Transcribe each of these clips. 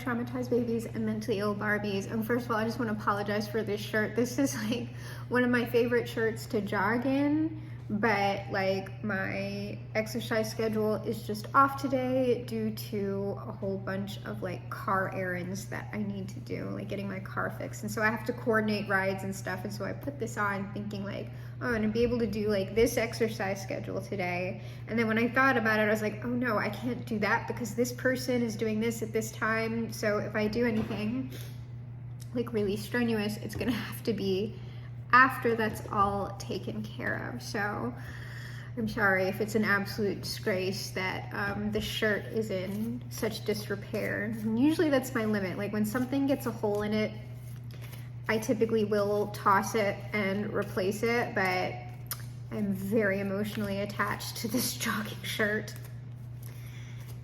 traumatized babies and mentally ill Barbies. And first of all, I just want to apologize for this shirt. This is like one of my favorite shirts to jog in, but like my exercise schedule is just off today due to a whole bunch of like car errands that I need to do, like getting my car fixed. And so I have to coordinate rides and stuff. And so I put this on thinking like, oh, I'm gonna be able to do like this exercise schedule today. And then when I thought about it, I was like, oh no, I can't do that because this person is doing this at this time. So if I do anything like really strenuous, it's gonna have to be after that's all taken care of. So I'm sorry if it's an absolute disgrace that the shirt is in such disrepair. And usually that's my limit. Like when something gets a hole in it, I typically will toss it and replace it, but I'm very emotionally attached to this jogging shirt.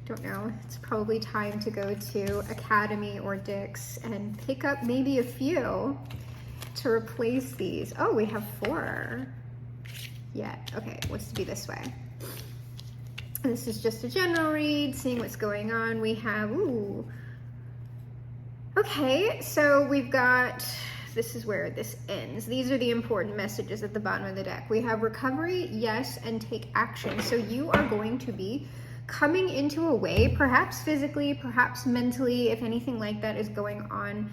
Don't know, it's probably time to go to Academy or Dick's and pick up maybe a few to replace these. Oh, we have 4. Yeah, okay, what's to be this way? This is just a general read, seeing what's going on. We have, ooh. Okay, so we've got, this is where this ends. These are the important messages at the bottom of the deck. We have recovery, yes, and take action. So you are going to be coming into a way, perhaps physically, perhaps mentally, if anything like that is going on,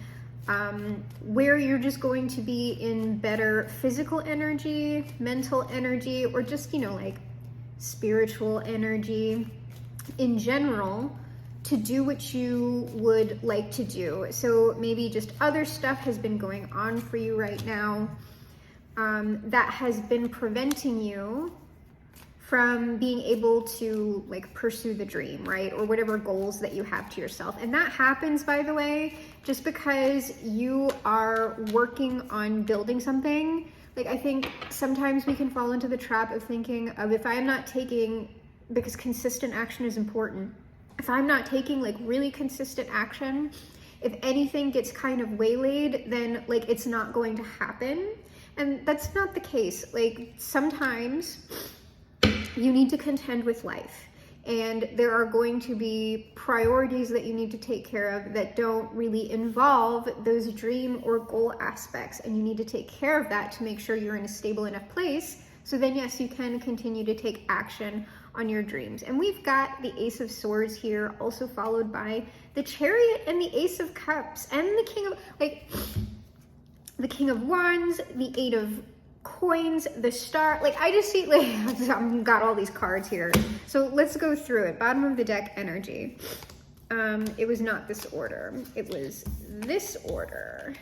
where you're just going to be in better physical energy, mental energy, or just, you know, like spiritual energy in general to do what you would like to do. So maybe just other stuff has been going on for you right now that has been preventing you from being able to like pursue the dream, right? Or whatever goals that you have to yourself. And that happens, by the way, just because you are working on building something. Like I think sometimes we can fall into the trap of thinking of if I am not taking, because consistent action is important. If I'm not taking like really consistent action, if anything gets kind of waylaid, then like it's not going to happen. And that's not the case. Like sometimes you need to contend with life, and there are going to be priorities that you need to take care of that don't really involve those dream or goal aspects, and you need to take care of that to make sure you're in a stable enough place so then yes, you can continue to take action on your dreams. And we've got the Ace of Swords here, also followed by the Chariot and the Ace of Cups and the King of, like, the King of Wands, the Eight of Coins, the Star. Like I just see, like, I've got all these cards here. So let's go through it. Bottom of the deck energy. It was not this order. It was this order.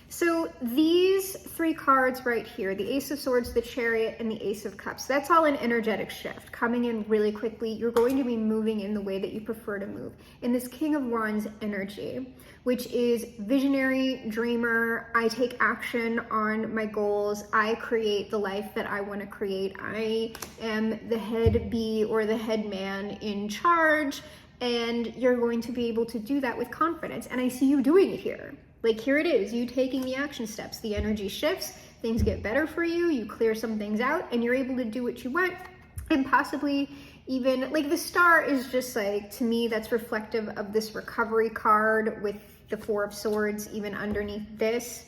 So these 3 cards right here, the Ace of Swords, the Chariot, and the Ace of Cups, that's all an energetic shift, coming in really quickly. You're going to be moving in the way that you prefer to move. In this King of Wands energy, which is visionary, dreamer, I take action on my goals, I create the life that I want to create, I am the head bee or the head man in charge, and you're going to be able to do that with confidence. And I see you doing it here. Like here it is, you taking the action steps, the energy shifts, things get better for you, you clear some things out, and you're able to do what you want, and possibly even, like the Star is just like, to me, that's reflective of this recovery card with the 4 of Swords even underneath this.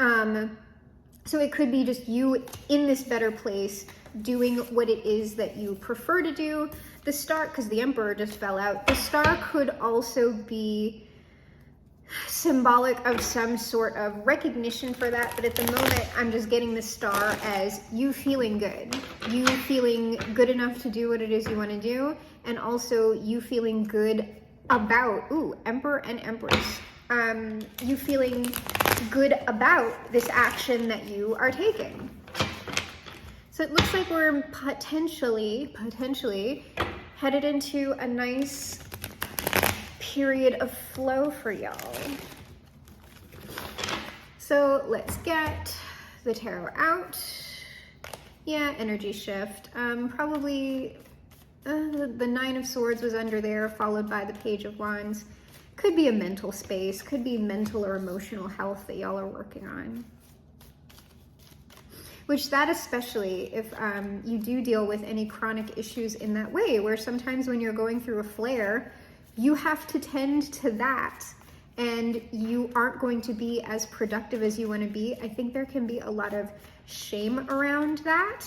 So it could be just you in this better place, doing what it is that you prefer to do. The Star, because the Emperor just fell out, the Star could also be symbolic of some sort of recognition for that, but at the moment I'm just getting the Star as you feeling good, you feeling good enough to do what it is you want to do, and also you feeling good about, ooh, Emperor and Empress, you feeling good about this action that you are taking. So it looks like we're potentially headed into a nice period of flow for y'all. So let's get the tarot out. Yeah, energy shift. Probably the 9 of Swords was under there, followed by the Page of Wands. Could be a mental space, could be mental or emotional health that y'all are working on. Which that especially if you do deal with any chronic issues in that way, where sometimes when you're going through a flare, you have to tend to that and you aren't going to be as productive as you want to be. I think there can be a lot of shame around that.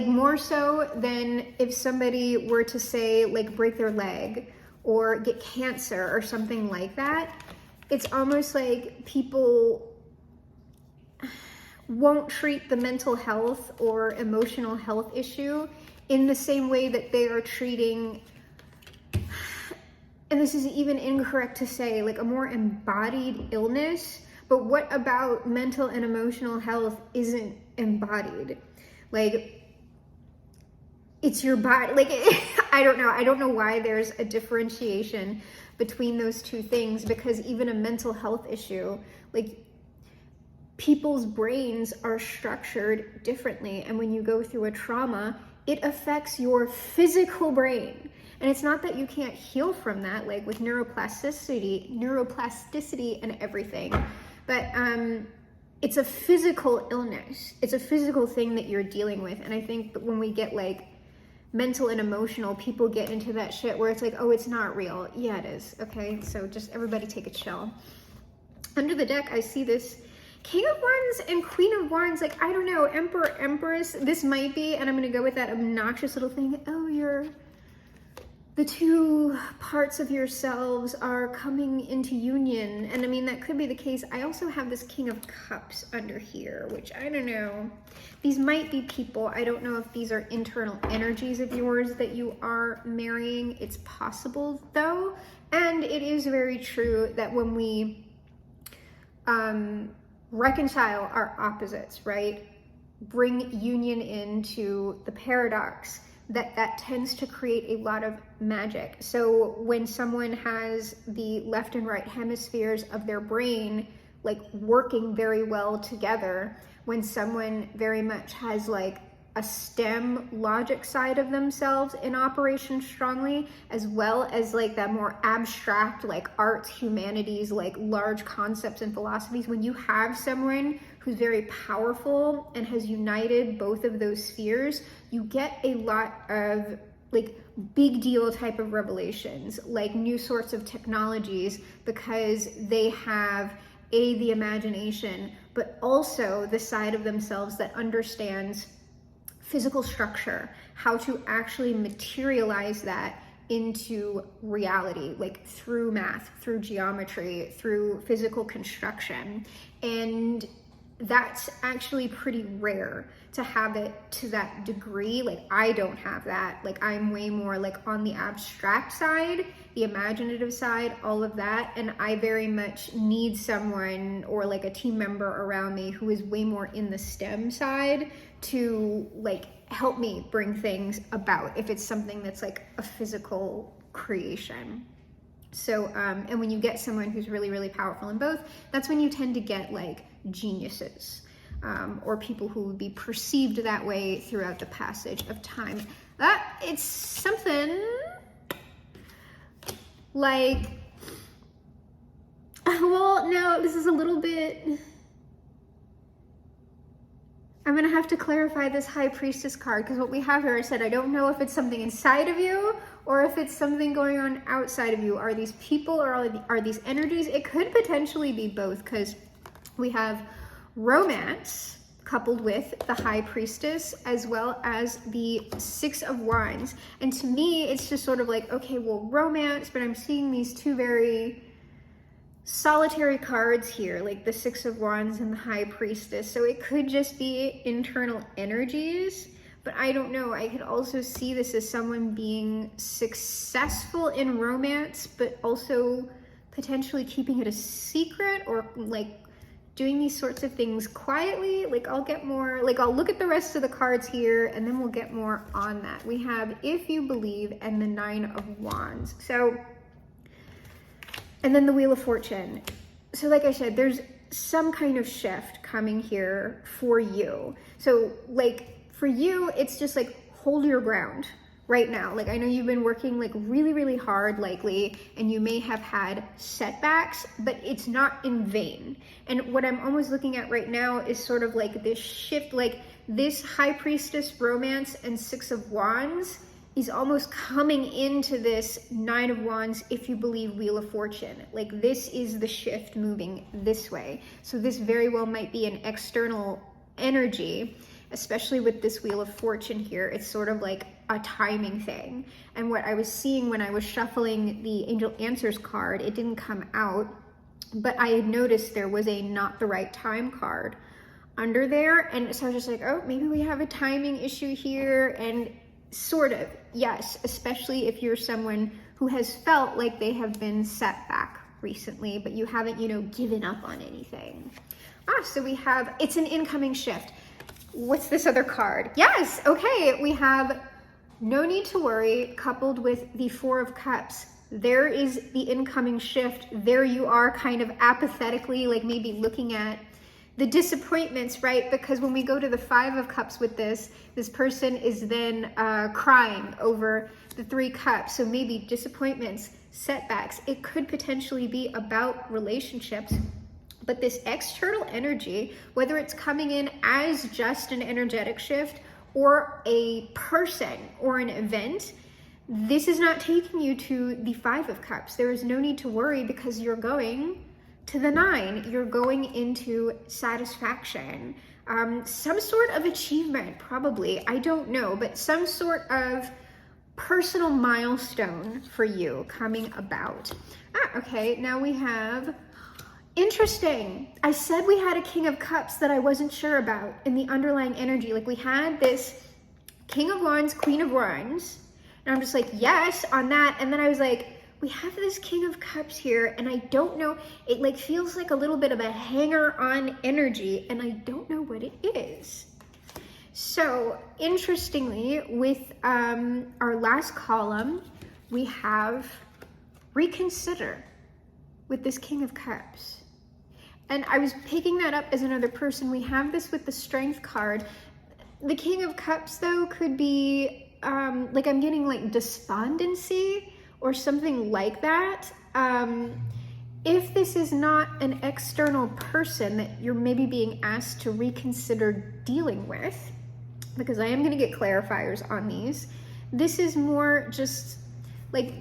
More so than if somebody were to say like break their leg or get cancer or something like that. It's almost like people won't treat the mental health or emotional health issue in the same way that they are treating, and this is even incorrect to say, like a more embodied illness. But what about mental and emotional health isn't embodied? Like, it's your body. Like, I don't know why there's a differentiation between those two things, because even a mental health issue, like, people's brains are structured differently. And when you go through a trauma, it affects your physical brain. And it's not that you can't heal from that, like with neuroplasticity and everything. But it's a physical illness. It's a physical thing that you're dealing with. And I think that when we get like mental and emotional, people get into that shit where it's like, oh, it's not real. Yeah, it is. Okay, so just everybody take a chill. Under the deck, I see this King of Wands and Queen of Wands. Like, I don't know, Emperor, Empress. This might be, and I'm going to go with that obnoxious little thing. Oh, the two parts of yourselves are coming into union. And I mean, that could be the case. I also have this King of Cups under here, which I don't know. These might be people. I don't know if these are internal energies of yours that you are marrying. It's possible though. And it is very true that when we reconcile our opposites, right? Bring union into the paradox, that tends to create a lot of magic. So when someone has the left and right hemispheres of their brain like working very well together, when someone very much has like a STEM logic side of themselves in operation strongly, as well as like that more abstract like arts, humanities, like large concepts and philosophies, when you have someone who's very powerful and has united both of those spheres, you get a lot of like big deal type of revelations, like new sorts of technologies, because they have the imagination, but also the side of themselves that understands physical structure, how to actually materialize that into reality, like through math, through geometry, through physical construction. And that's actually pretty rare to have it to that degree. Like, I don't have that. Like, I'm way more like on the abstract side, the imaginative side, all of that. And I very much need someone or like a team member around me who is way more in the STEM side to like help me bring things about if it's something that's like a physical creation. So, and when you get someone who's really, really powerful in both, that's when you tend to get like geniuses, or people who would be perceived that way throughout the passage of time. That it's something like, well, no, this is a little bit, I'm gonna have to clarify this High Priestess card, because what we have here, I said, I don't know if it's something inside of you or if it's something going on outside of you. Are these people or are these energies? It could potentially be both, because we have romance coupled with the High Priestess as well as the Six of Wands. And to me, it's just sort of like, okay, well, romance, but I'm seeing these two very solitary cards here, like the Six of Wands and the High Priestess. So it could just be internal energies, but I don't know. I could also see this as someone being successful in romance, but also potentially keeping it a secret, or like doing these sorts of things quietly. Like, I'll get more, like I'll look at the rest of the cards here and then we'll get more on that. We have If You Believe and the Nine of Wands. So, and then the Wheel of Fortune. So like I said, there's some kind of shift coming here for you. So like for you, it's just like hold your ground, right now. Like, I know you've been working like really, really hard likely, and you may have had setbacks, but it's not in vain. And what I'm almost looking at right now is sort of like this shift, like this High Priestess romance and Six of Wands is almost coming into this Nine of Wands, if you believe Wheel of Fortune. Like, this is the shift moving this way. So this very well might be an external energy, especially with this Wheel of Fortune here. It's sort of like a timing thing. And what I was seeing when I was shuffling the Angel Answers card, it didn't come out, but I had noticed there was a not the right time card under there. And so I was just like, oh, maybe we have a timing issue here. And sort of, yes, especially if you're someone who has felt like they have been set back recently, but you haven't, you know, given up on anything. So we have, it's an incoming shift. What's this other card? Yes, okay, we have no need to worry, coupled with the Four of Cups. There is the incoming shift. There you are kind of apathetically, like maybe looking at the disappointments, right? Because when we go to the Five of Cups with this person is then crying over the Three Cups. So maybe disappointments, setbacks. It could potentially be about relationships. But this external energy, whether it's coming in as just an energetic shift or a person or an event, this is not taking you to the Five of Cups. There is no need to worry because you're going to the Nine. You're going into satisfaction, some sort of achievement, probably, I don't know, but some sort of personal milestone for you coming about. Okay, now we have, interesting. I said we had a King of Cups that I wasn't sure about in the underlying energy. Like, we had this King of Wands, Queen of Wands, and I'm just like, yes, on that. And then I was like, we have this King of Cups here, and I don't know, it like feels like a little bit of a hanger-on energy, and I don't know what it is. So, interestingly, with our last column, we have reconsider with this King of Cups. And I was picking that up as another person. We have this with the Strength card. The King of Cups, though, could be, like, I'm getting, like, despondency or something like that. If this is not an external person that you're maybe being asked to reconsider dealing with, because I am going to get clarifiers on these, this is more just, like,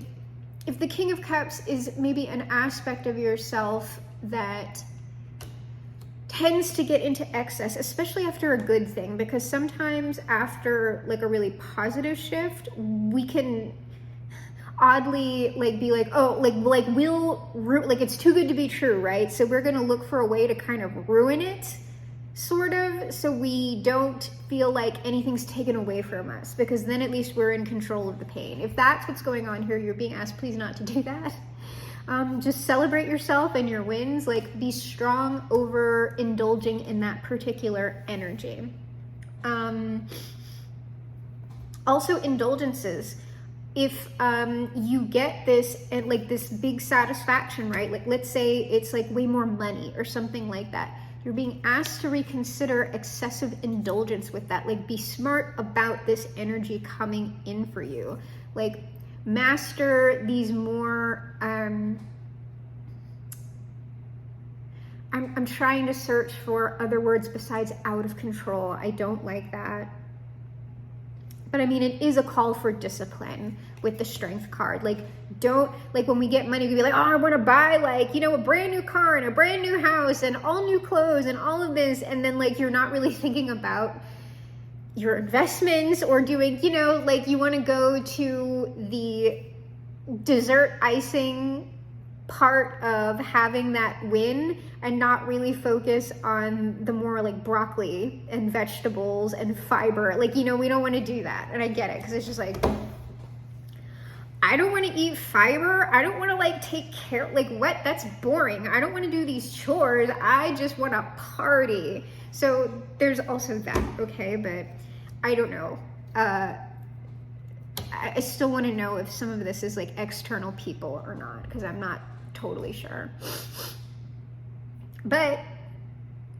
if the King of Cups is maybe an aspect of yourself that tends to get into excess, especially after a good thing, because sometimes after like a really positive shift, we can oddly like be like, oh, like we'll like it's too good to be true, right? So we're gonna look for a way to kind of ruin it, sort of, so we don't feel like anything's taken away from us, because then at least we're in control of the pain. If that's what's going on here, you're being asked please not to do that. Just celebrate yourself and your wins. Like, be strong over indulging in that particular energy. Also, indulgences. If you get this and like this big satisfaction, right? Like, let's say it's like way more money or something like that. You're being asked to reconsider excessive indulgence with that. Like, be smart about this energy coming in for you. Like, master these more, I'm trying to search for other words besides out of control. I don't like that. But I mean, it is a call for discipline with the Strength card. Like, don't, like when we get money, we be like, oh, I want to buy like, you know, a brand new car and a brand new house and all new clothes and all of this. And then like, you're not really thinking about your investments or doing, you know, like you want to go to the dessert icing part of having that win and not really focus on the more like broccoli and vegetables and fiber. Like, you know, we don't want to do that. And I get it, because it's just like, I don't want to eat fiber. I don't want to like take care, like what? That's boring. I don't want to do these chores. I just want to party. So there's also that, okay? But I don't know. I still want to know if some of this is like external people or not, because I'm not totally sure. But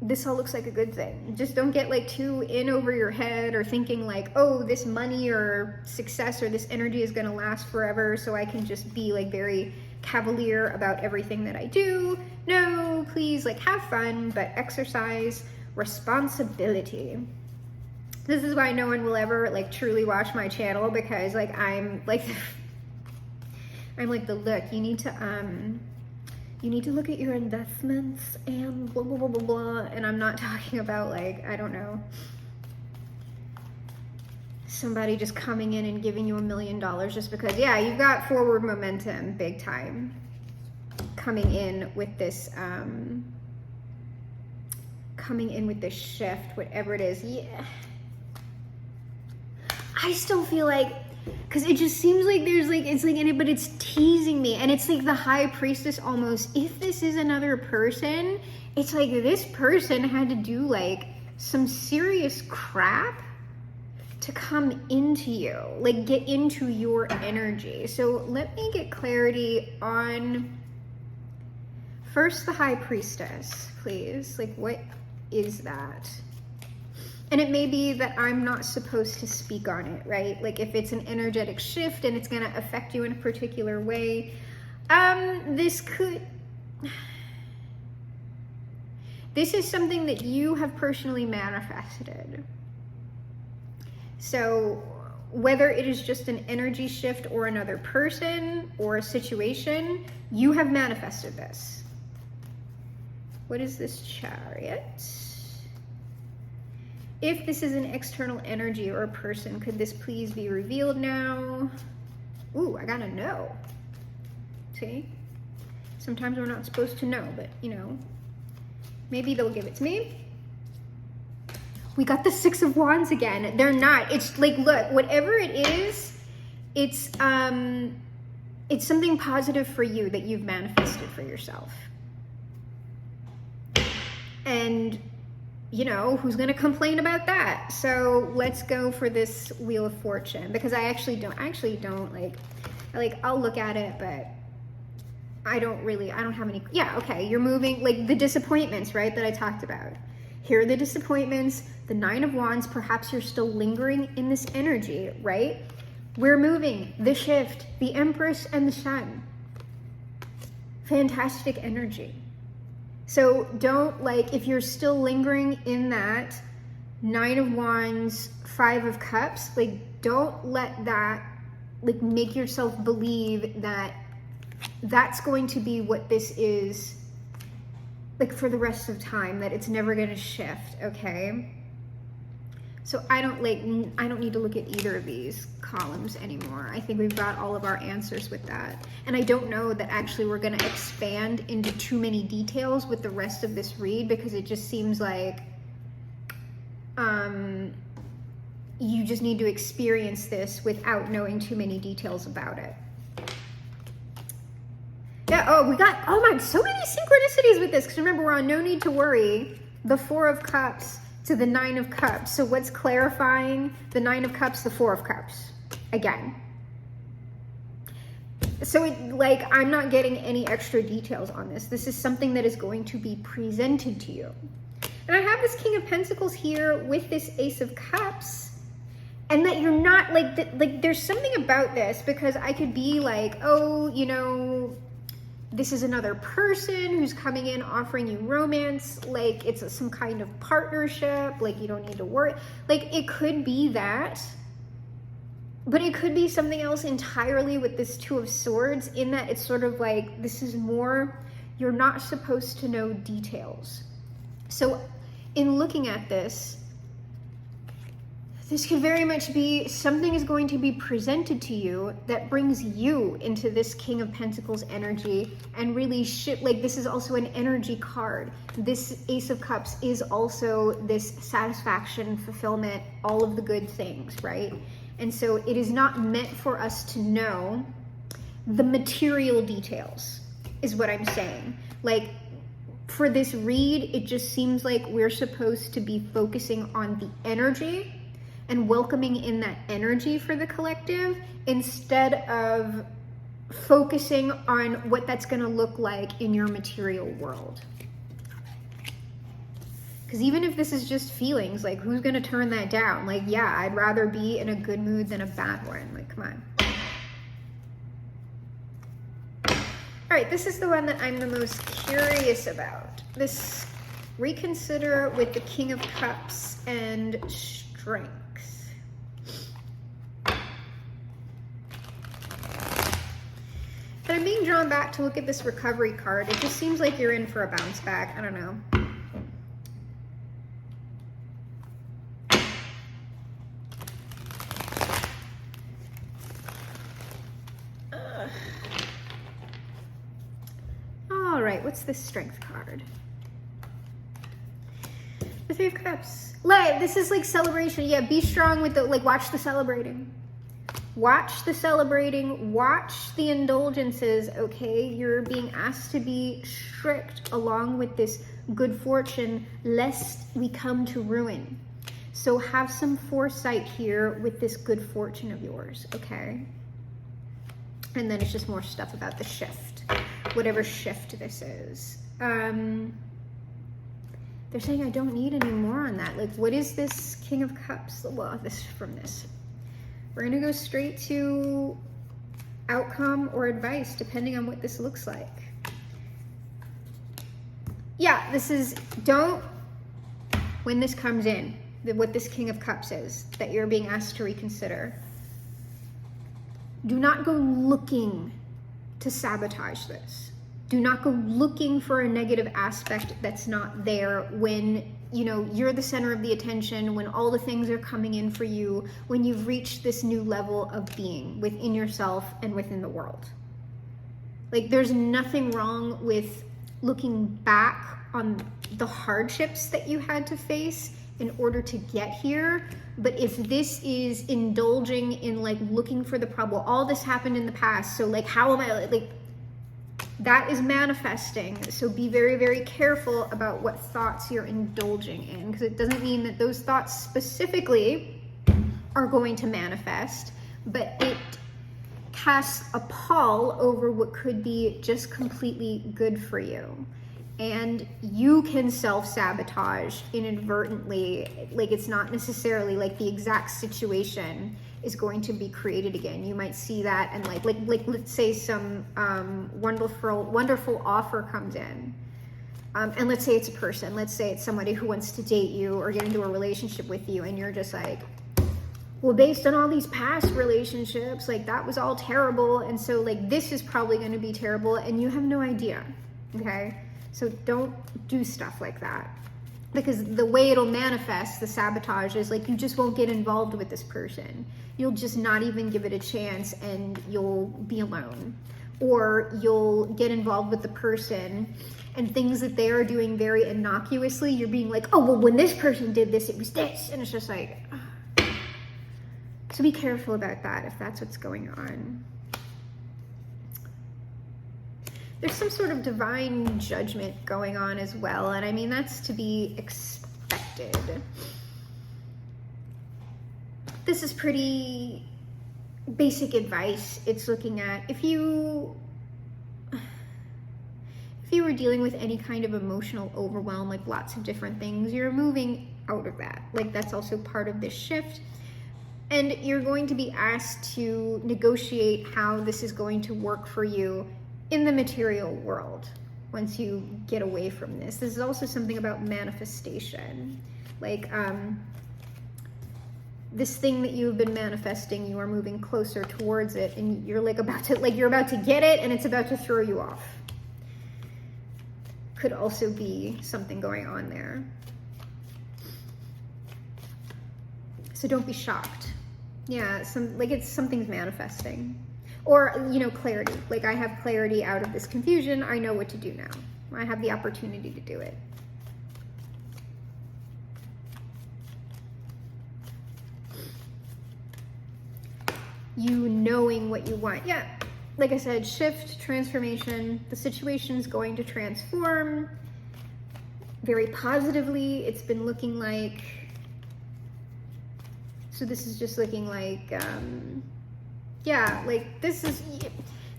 this all looks like a good thing. Just don't get like too in over your head or thinking like, oh, this money or success or this energy is going to last forever, so I can just be like very cavalier about everything that I do. No, please, like, have fun, but exercise responsibility. This is why no one will ever like truly watch my channel, because like I'm like the look, you need to look at your investments and blah blah blah blah blah. And I'm not talking about like, I don't know, somebody just coming in and giving you $1 million just because, yeah, you've got forward momentum big time coming in with this shift, whatever it is. Yeah, I still feel like, because it just seems like there's like, it's like, but it's teasing me, and it's like the high priestess almost. If this is another person, it's like this person had to do like some serious crap to come into you, like get into your energy. So let me get clarity on first the high priestess, please. Like, what is that? And it may be that I'm not supposed to speak on it, right? Like if it's an energetic shift and it's going to affect you in a particular way, this is something that you have personally manifested. So whether it is just an energy shift or another person or a situation, you have manifested this. What is this Chariot? If this is an external energy or a person, could this please be revealed now? Ooh, I gotta know. See? Sometimes we're not supposed to know, but you know, maybe they'll give it to me. We got the Six of Wands again. They're not. It's like, look, whatever it is, it's something positive for you that you've manifested for yourself. And you know, who's going to complain about that? So let's go for this Wheel of Fortune, because I actually don't like, I'll look at it, but I don't have any, yeah, okay, you're moving, like the disappointments, right, that I talked about. Here are the disappointments, the Nine of Wands, perhaps you're still lingering in this energy, right? We're moving, the shift, the Empress and the Sun. Fantastic energy. So don't, like, if you're still lingering in that Nine of Wands, Five of Cups, like, don't let that, like, make yourself believe that that's going to be what this is, like, for the rest of time, that it's never going to shift, okay? So I don't need to look at either of these columns anymore. I think we've got all of our answers with that. And I don't know that actually we're going to expand into too many details with the rest of this read, because it just seems like you just need to experience this without knowing too many details about it. Yeah, oh, we got, oh my, so many synchronicities with this, because remember, we're on No Need to Worry, the Four of Cups to the Nine of Cups. So what's clarifying the Nine of Cups, the Four of Cups again? So like, I'm not getting any extra details on this. This is something that is going to be presented to you. And I have this King of Pentacles here with this Ace of Cups, and that you're not like there's something about this, because I could be like, oh, you know, this is another person who's coming in offering you romance, like it's some kind of partnership, like you don't need to worry. Like it could be that, but it could be something else entirely with this Two of Swords, in that it's sort of like, this is more, you're not supposed to know details. So in looking at this, this could very much be something is going to be presented to you that brings you into this King of Pentacles energy, and really like, this is also an energy card. This Ace of Cups is also this satisfaction, fulfillment, all of the good things, right? And so it is not meant for us to know the material details, is what I'm saying. Like, for this read, it just seems like we're supposed to be focusing on the energy and welcoming in that energy for the collective, instead of focusing on what that's going to look like in your material world. Because even if this is just feelings, like who's gonna turn that down? Like, yeah, I'd rather be in a good mood than a bad one. Like, come on. All right, this is the one that I'm the most curious about. This reconsider with the King of Cups and strength. But I'm being drawn back to look at this recovery card. It just seems like you're in for a bounce back. I don't know. All right, what's this strength card? The Three of Cups. Like, this is like celebration. Yeah, be strong with the, like, watch the celebrating. Watch the celebrating. Watch the indulgences, okay? You're being asked to be strict along with this good fortune, lest we come to ruin. So have some foresight here with this good fortune of yours, okay? And then it's just more stuff about the shift, whatever shift this is. They're saying I don't need any more on that. Like, what is this King of Cups? Well, this from this. We're gonna go straight to outcome or advice, depending on what this looks like. Yeah, this is, don't, when this comes in, what this King of Cups is, that you're being asked to reconsider, do not go looking to sabotage this. Do not go looking for a negative aspect that's not there when, you know, you're the center of the attention, when all the things are coming in for you, when you've reached this new level of being within yourself and within the world. Like, there's nothing wrong with looking back on the hardships that you had to face in order to get here. But if this is indulging in like looking for the problem, all this happened in the past, so like how am I, like, that is manifesting. So be very, very careful about what thoughts you're indulging in, because it doesn't mean that those thoughts specifically are going to manifest, but it casts a pall over what could be just completely good for you. And you can self-sabotage inadvertently. Like, it's not necessarily like the exact situation is going to be created again. You might see that, and like let's say some wonderful offer comes in, and let's say it's a person. Let's say it's somebody who wants to date you or get into a relationship with you, and you're just like, well, based on all these past relationships, like that was all terrible, and so like this is probably going to be terrible, and you have no idea. Okay, so don't do stuff like that, because the way it'll manifest, the sabotage, is like you just won't get involved with this person. You'll just not even give it a chance, and you'll be alone. Or you'll get involved with the person, and things that they are doing very innocuously, you're being like, oh, well, when this person did this, it was this. And it's just like, ugh. So be careful about that if that's what's going on. There's some sort of divine judgment going on as well, and I mean, that's to be expected. This is pretty basic advice. It's looking at if you were dealing with any kind of emotional overwhelm, like lots of different things, you're moving out of that. Like, that's also part of this shift. And you're going to be asked to negotiate how this is going to work for you in the material world once you get away from this. This is also something about manifestation. Like, this thing that you've been manifesting, you are moving closer towards it, and you're like you're about to get it, and it's about to throw you off. Could also be something going on there. So don't be shocked. Yeah, something's manifesting. Or, you know, clarity. Like, I have clarity out of this confusion. I know what to do now. I have the opportunity to do it. You knowing what you want. Yeah, like I said, shift, transformation. The situation's going to transform very positively. It's been looking like, so this is just looking like, yeah, like this is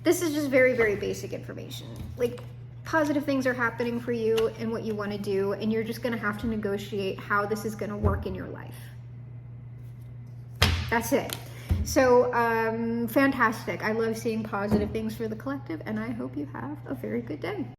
just very, very basic information. Like, positive things are happening for you and what you want to do, and you're just going to have to negotiate how this is going to work in your life. That's it. So fantastic. I love seeing positive things for the collective, and I hope you have a very good day.